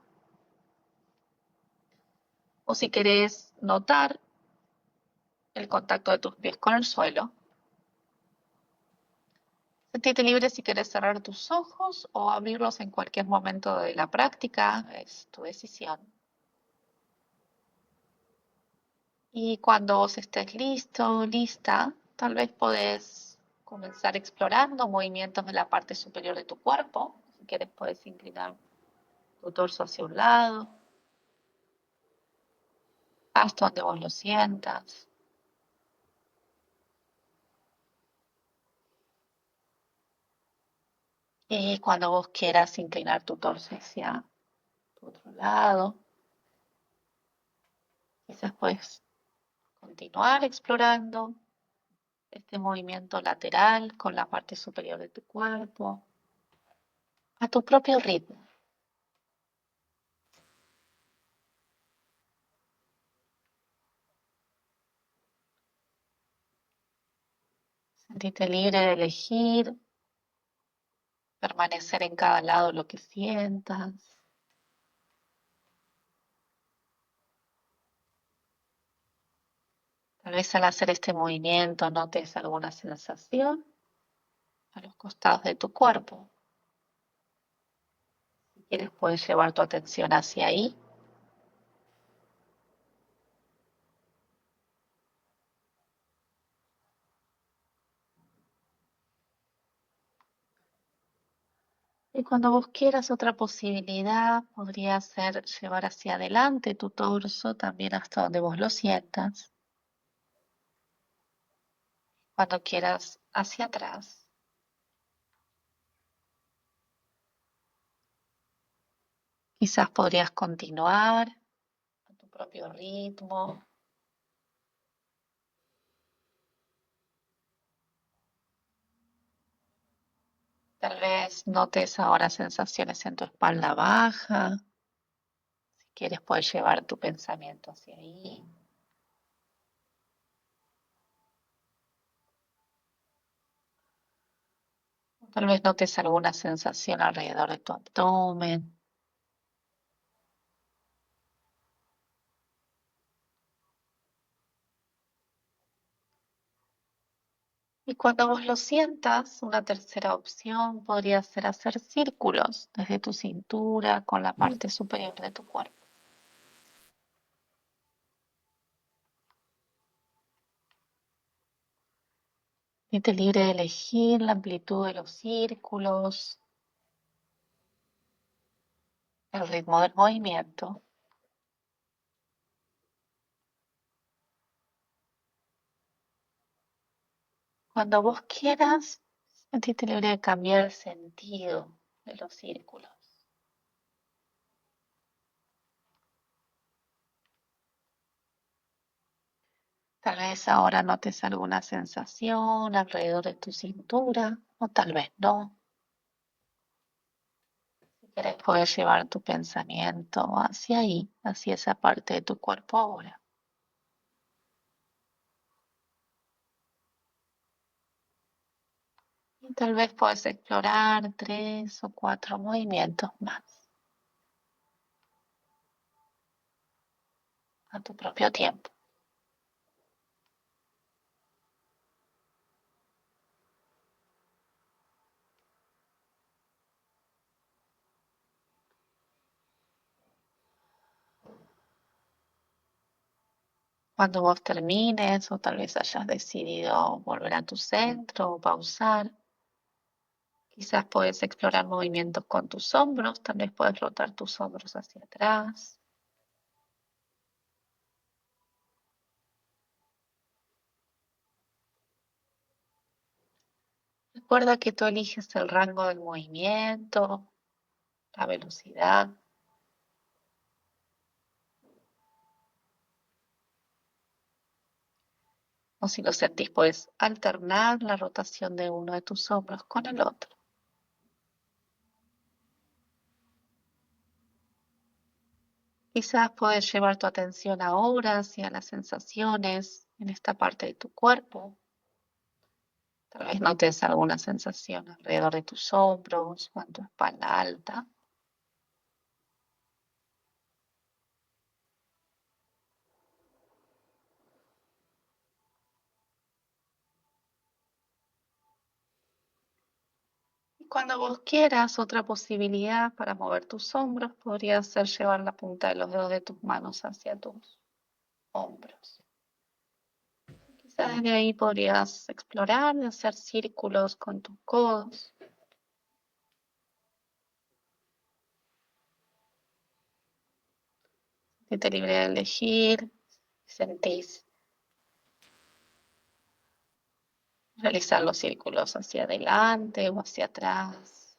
o si querés notar el contacto de tus pies con el suelo. Sentirte libre si querés cerrar tus ojos o abrirlos en cualquier momento de la práctica, es tu decisión. Y cuando vos estés listo, lista, tal vez podés comenzar explorando movimientos de la parte superior de tu cuerpo. Si quieres, puedes inclinar tu torso hacia un lado, hasta donde vos lo sientas. Y cuando vos quieras inclinar tu torso hacia tu otro lado, quizás puedes continuar explorando este movimiento lateral con la parte superior de tu cuerpo, a tu propio ritmo. Sentirte libre de elegir, permanecer en cada lado lo que sientas. Tal vez al hacer este movimiento notes alguna sensación a los costados de tu cuerpo. Si quieres, puedes llevar tu atención hacia ahí. Y cuando vos quieras otra posibilidad, podría ser llevar hacia adelante tu torso, también hasta donde vos lo sientas. Cuando quieras hacia atrás. Quizás podrías continuar a tu propio ritmo. Tal vez notes ahora sensaciones en tu espalda baja. Si quieres, puedes llevar tu pensamiento hacia ahí. Tal vez notes alguna sensación alrededor de tu abdomen. Y cuando vos lo sientas, una tercera opción podría ser hacer círculos desde tu cintura con la parte superior de tu cuerpo. Siente libre de elegir la amplitud de los círculos, el ritmo del movimiento. Cuando vos quieras, sentite libre de cambiar el sentido de los círculos. Tal vez ahora notes alguna sensación alrededor de tu cintura, o tal vez no. Si quieres, puedes llevar tu pensamiento hacia ahí, hacia esa parte de tu cuerpo ahora. Y tal vez puedes explorar 3 o 4 movimientos más a tu propio tiempo. Cuando vos termines o tal vez hayas decidido volver a tu centro o pausar, quizás puedes explorar movimientos con tus hombros, tal vez puedes rotar tus hombros hacia atrás. Recuerda que tú eliges el rango del movimiento, la velocidad, o si lo sentís, puedes alternar la rotación de uno de tus hombros con el otro. Quizás puedes llevar tu atención ahora hacia las sensaciones en esta parte de tu cuerpo. Tal vez notes alguna sensación alrededor de tus hombros o en tu espalda alta. Y cuando vos quieras, otra posibilidad para mover tus hombros podría ser llevar la punta de los dedos de tus manos hacia tus hombros. Quizás desde ahí podrías explorar y hacer círculos con tus codos. Siéntete libre de elegir, sentís realizar los círculos hacia adelante o hacia atrás.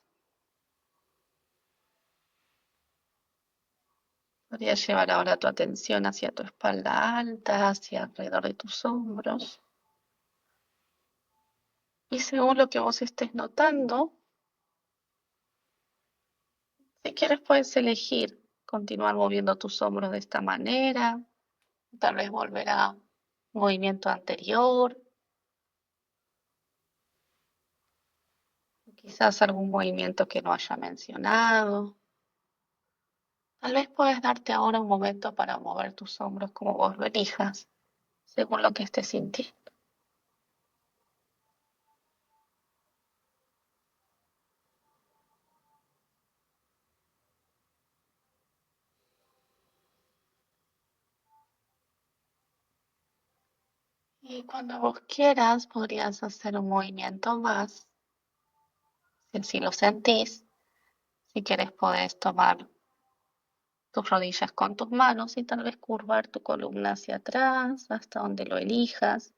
Podrías llevar ahora tu atención hacia tu espalda alta, hacia alrededor de tus hombros. Y según lo que vos estés notando, si quieres puedes elegir continuar moviendo tus hombros de esta manera, tal vez volver a movimiento anterior, quizás algún movimiento que no haya mencionado. Tal vez puedes darte ahora un momento para mover tus hombros como vos lo elijas, según lo que estés sintiendo. Y cuando vos quieras, podrías hacer un movimiento más. Si así lo sentís, si quieres, podés tomar tus rodillas con tus manos y tal vez curvar tu columna hacia atrás, hasta donde lo elijas.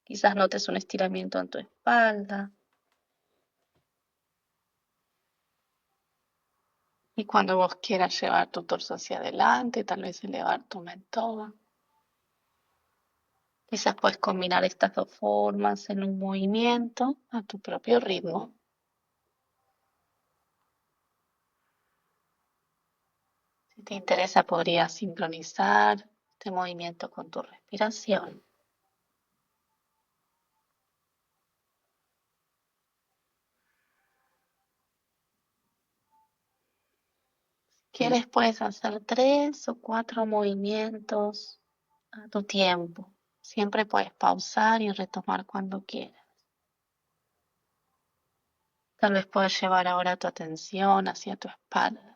Quizás notes un estiramiento en tu espalda. Y cuando vos quieras llevar tu torso hacia adelante, tal vez elevar tu mentón. Quizás puedes combinar estas dos formas en un movimiento a tu propio ritmo. Si te interesa, podrías sincronizar este movimiento con tu respiración. Si quieres, puedes hacer 3 o 4 movimientos a tu tiempo. Siempre puedes pausar y retomar cuando quieras. Tal vez puedes llevar ahora tu atención hacia tu espalda.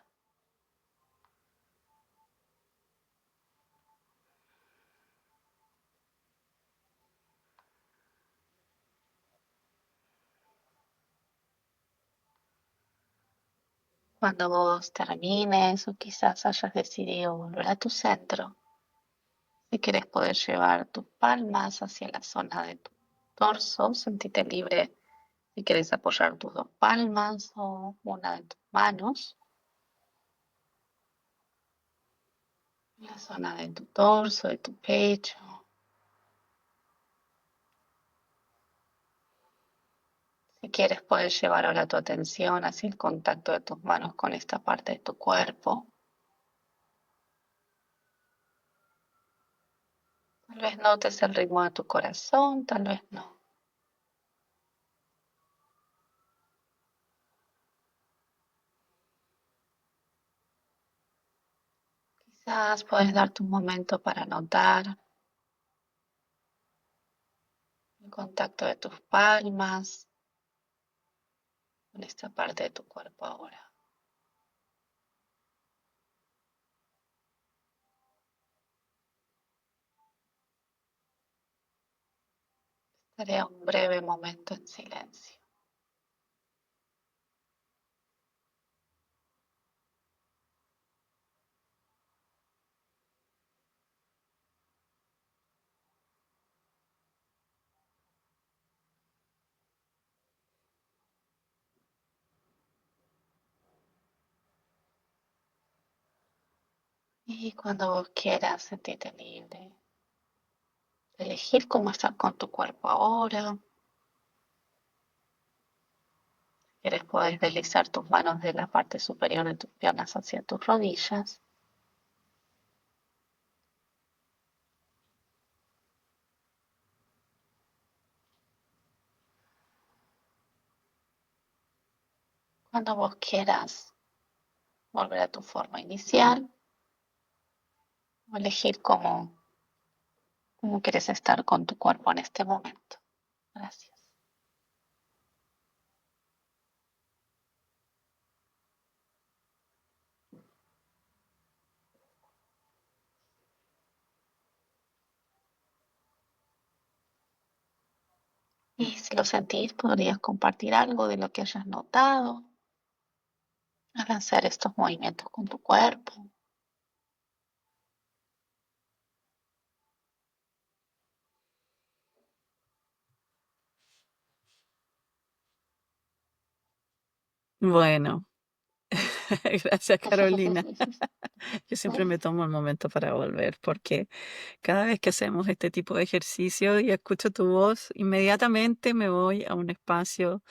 Cuando vos termines o quizás hayas decidido volver a tu centro, si quieres poder llevar tus palmas hacia la zona de tu torso, sentite libre si quieres apoyar tus 2 palmas o una de tus manos en la zona de tu torso, de tu pecho. Si quieres puedes llevar ahora tu atención hacia el contacto de tus manos con esta parte de tu cuerpo. Tal vez notes el ritmo de tu corazón, tal vez no. Quizás puedes darte un momento para notar el contacto de tus palmas con esta parte de tu cuerpo ahora. Haré un breve momento en silencio. Y cuando vos quieras sentirte libre de elegir cómo estar con tu cuerpo ahora, quieres podés deslizar tus manos de la parte superior de tus piernas hacia tus rodillas. Cuando vos quieras volver a tu forma inicial o elegir cómo quieres estar con tu cuerpo en este momento. Gracias. Y si lo sentís, podrías compartir algo de lo que hayas notado al hacer estos movimientos con tu cuerpo. Bueno, gracias Carolina. Yo siempre me tomo el momento para volver porque cada vez que hacemos este tipo de ejercicio y escucho tu voz, inmediatamente me voy a un espacio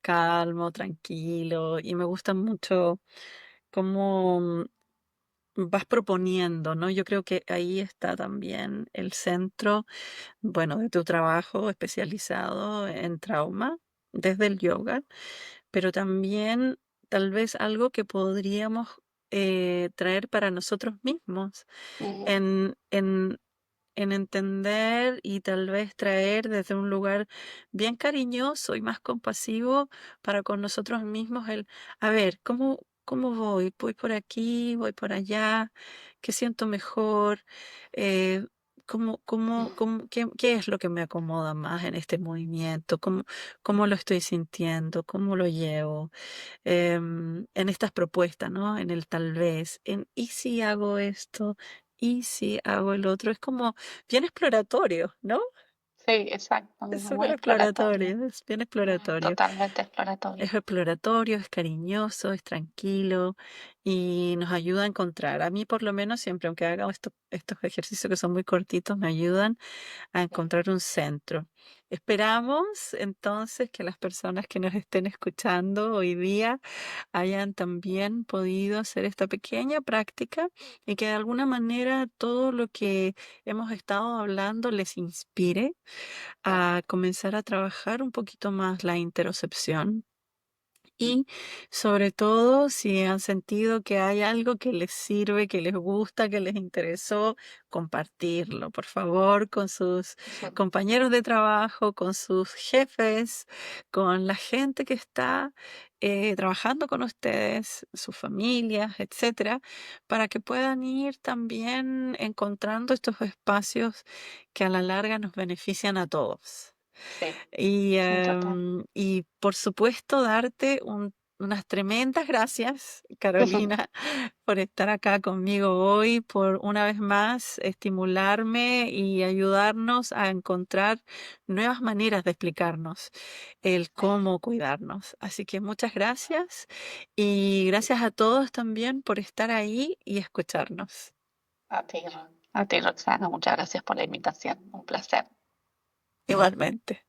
calmo, tranquilo y me gusta mucho cómo vas proponiendo, ¿no? Yo creo que ahí está también el centro, bueno, de tu trabajo especializado en trauma desde el yoga, pero también tal vez algo que podríamos traer para nosotros mismos Ujú. en, en entender y tal vez traer desde un lugar bien cariñoso y más compasivo para con nosotros mismos el, a ver, ¿cómo voy? ¿Voy por aquí? ¿Voy por allá? ¿Qué siento mejor? Eh, qué es lo que me acomoda más en este movimiento? ¿Cómo lo estoy sintiendo? ¿Cómo lo llevo? En estas propuestas, ¿no? En el tal vez, en ¿y si hago esto? ¿Y si hago el otro? Es como bien exploratorio, ¿no? Sí, exacto, Es muy súper exploratorio, exploratorio, es bien exploratorio. totalmente exploratorio. Es exploratorio, es cariñoso, es tranquilo y nos ayuda a encontrar. A mí por lo menos siempre, aunque haga estos ejercicios que son muy cortitos, me ayudan a encontrar un centro. Esperamos entonces que las personas que nos estén escuchando hoy día hayan también podido hacer esta pequeña práctica y que de alguna manera todo lo que hemos estado hablando les inspire a comenzar a trabajar un poquito más la interocepción y sobre todo, si han sentido que hay algo que les sirve, que les gusta, que les interesó, compartirlo, por favor, con sus compañeros de trabajo, con sus jefes, con la gente que está trabajando con ustedes, sus familias, etcétera, para que puedan ir también encontrando estos espacios que a la larga nos benefician a todos. Sí, Y, sí, total. y por supuesto, darte unas tremendas gracias, Carolina, por estar acá conmigo hoy, por una vez más estimularme y ayudarnos a encontrar nuevas maneras de explicarnos el cómo cuidarnos. Así que muchas gracias y gracias a todos también por estar ahí y escucharnos. A ti, Roxana, muchas gracias por la invitación. Un placer. Igualmente.